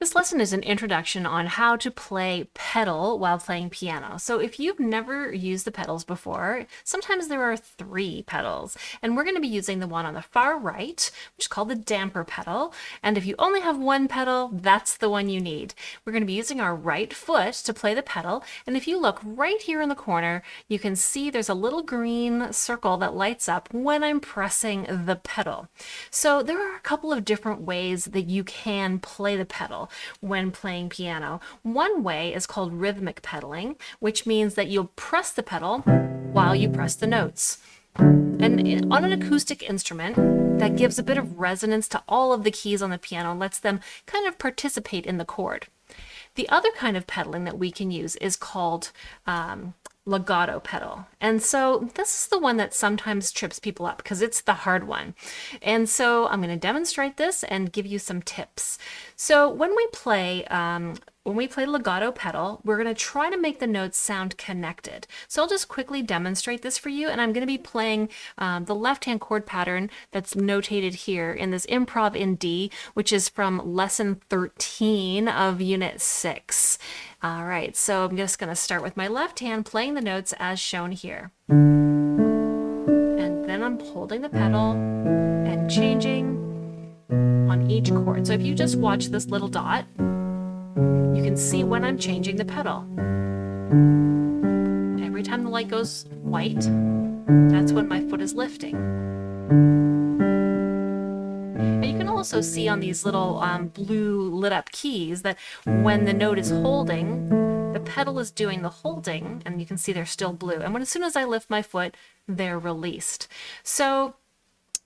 This lesson is an introduction on how to play pedal while playing piano. So if you've never used the pedals before, sometimes there are 3 pedals, and we're going to be using the one on the far right, which is called the damper pedal. And if you only have one pedal, that's the one you need. We're going to be using our right foot to play the pedal, and if you look right here in the corner, you can see there's a little green circle that lights up when I'm pressing the pedal. So there are a couple of different ways that you can play the pedal when playing piano. One way is called rhythmic pedaling, which means that you'll press the pedal while you press the notes. And on an acoustic instrument, that gives a bit of resonance to all of the keys on the piano and lets them kind of participate in the chord. The other kind of pedaling that we can use is called legato pedal. And so this is the one that sometimes trips people up because it's the hard one. And so I'm going to demonstrate this and give you some tips. So when we play legato pedal, we're going to try to make the notes sound connected. So I'll just quickly demonstrate this for you, and I'm going to be playing the left-hand chord pattern that's notated here in this improv in D, which is from lesson 13 of unit 6. All right, so I'm just going to start with my left hand playing the notes as shown here. And then I'm holding the pedal and changing on each chord. So if you just watch this little dot, you can see when I'm changing the pedal. Every time the light goes white, that's when my foot is lifting. And you can also see on these little blue lit up keys that when the note is holding, the pedal is doing the holding, and you can see they're still blue. And as soon as I lift my foot, they're released. So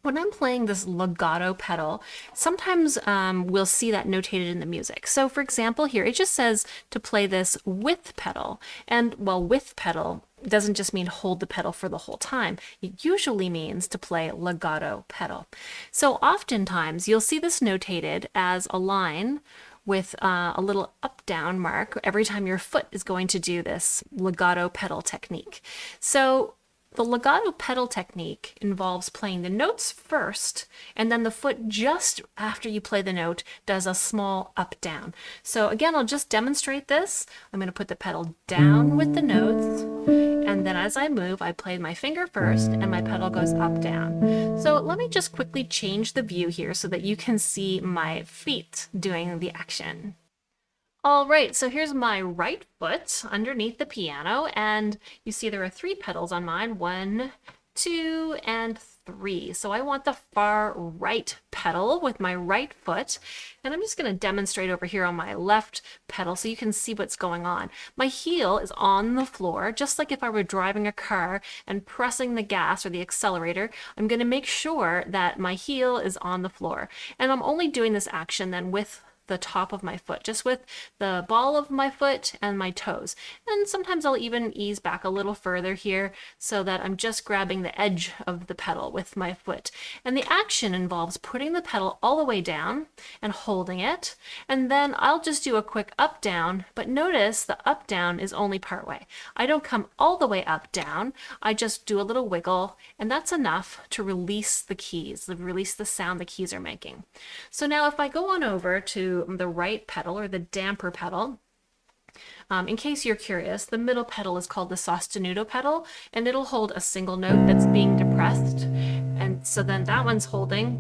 when I'm playing this legato pedal, sometimes we'll see that notated in the music. So for example, here it just says to play this with pedal. And well, with pedal doesn't just mean hold the pedal for the whole time. It usually means to play legato pedal. So oftentimes you'll see this notated as a line with a little up-down mark every time your foot is going to do this legato pedal technique. So the legato pedal technique involves playing the notes first, and then the foot just after you play the note does a small up-down. So again, I'll just demonstrate this. I'm going to put the pedal down with the notes, and then as I move, I play my finger first, and my pedal goes up-down. So let me just quickly change the view here so that you can see my feet doing the action. All right, so here's my right foot underneath the piano, and you see there are 3 pedals on mine, 1, 2, and 3. So I want the far right pedal with my right foot, and I'm just going to demonstrate over here on my left pedal so you can see what's going on. My heel is on the floor, just like if I were driving a car and pressing the gas or the accelerator. I'm going to make sure that my heel is on the floor, and I'm only doing this action then with the top of my foot, just with the ball of my foot and my toes. And sometimes I'll even ease back a little further here so that I'm just grabbing the edge of the pedal with my foot. And the action involves putting the pedal all the way down and holding it. And then I'll just do a quick up down, but notice the up down is only part way. I don't come all the way up down. I just do a little wiggle, and that's enough to release the keys, release the sound the keys are making. So now if I go on over to the right pedal, or the damper pedal, in case you're curious, the middle pedal is called the sostenuto pedal, and it'll hold a single note that's being depressed, and so then that one's holding.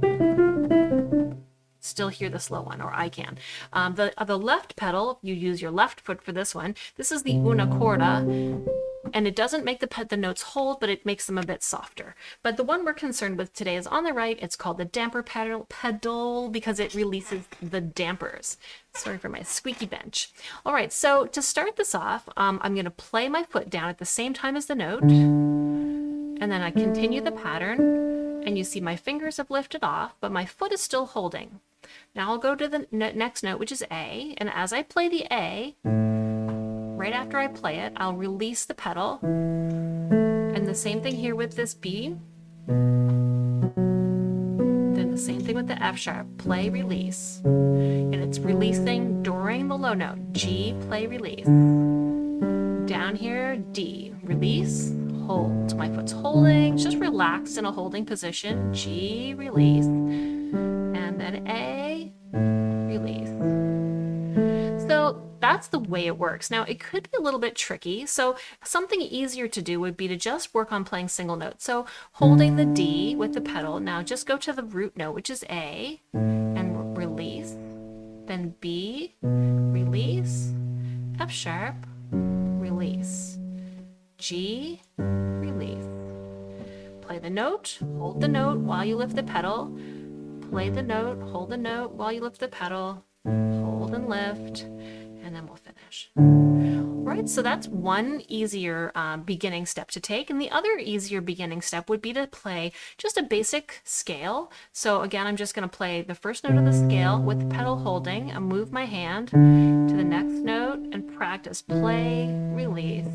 Still hear the slow one, or I can. The left pedal, you use your left foot for this one. This is the una corda, and it doesn't make the notes hold, but it makes them a bit softer. But the one we're concerned with today is on the right. It's called the damper pedal because it releases the dampers. Sorry for my squeaky bench. All right, so to start this off, I'm going to play my foot down at the same time as the note, and then I continue the pattern, and you see my fingers have lifted off, but my foot is still holding. Now I'll go to the next note, which is A, and as I play the A, right after I play it, I'll release the pedal. And the same thing here with this B. Then the same thing with the F sharp, play, release. And it's releasing during the low note, G, play, release. Down here, D, release, hold. My foot's holding, just relax in a holding position, G, release. And then A, release. that's the way it works. Now, it could be a little bit tricky, so something easier to do would be to just work on playing single notes. So holding the D with the pedal, now just go to the root note, which is A, and release, then B, release, F sharp, release, G, release. Play the note, hold the note while you lift the pedal, play the note, hold the note while you lift the pedal, hold and lift, and then we'll finish. All right, so that's one easier beginning step to take. And the other easier beginning step would be to play just a basic scale. So again, I'm just going to play the first note of the scale with the pedal holding and move my hand to the next note and practice play, release,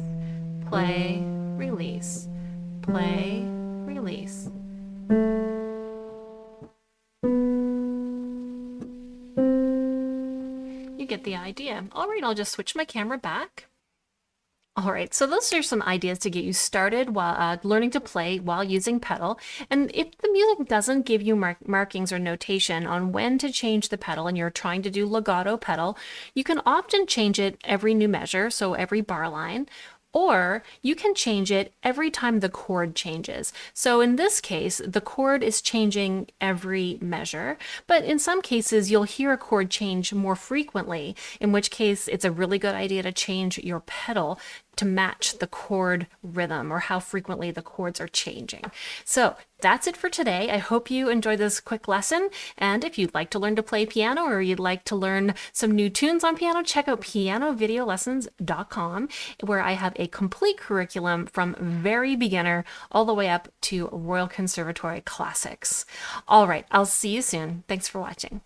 play, release, play, release. You get the idea. All right, I'll just switch my camera back. All right, so those are some ideas to get you started while learning to play while using Petal. And if the music doesn't give you markings or notation on when to change the pedal and you're trying to do legato pedal, you can often change it every new measure, so every bar line, or you can change it every time the chord changes. So in this case, the chord is changing every measure, but in some cases you'll hear a chord change more frequently, in which case it's a really good idea to change your pedal to match the chord rhythm or how frequently the chords are changing. So that's it for today. I hope you enjoyed this quick lesson. And if you'd like to learn to play piano or you'd like to learn some new tunes on piano, check out pianovideolessons.com, where I have a complete curriculum from very beginner all the way up to Royal Conservatory classics. All right, I'll see you soon. Thanks for watching.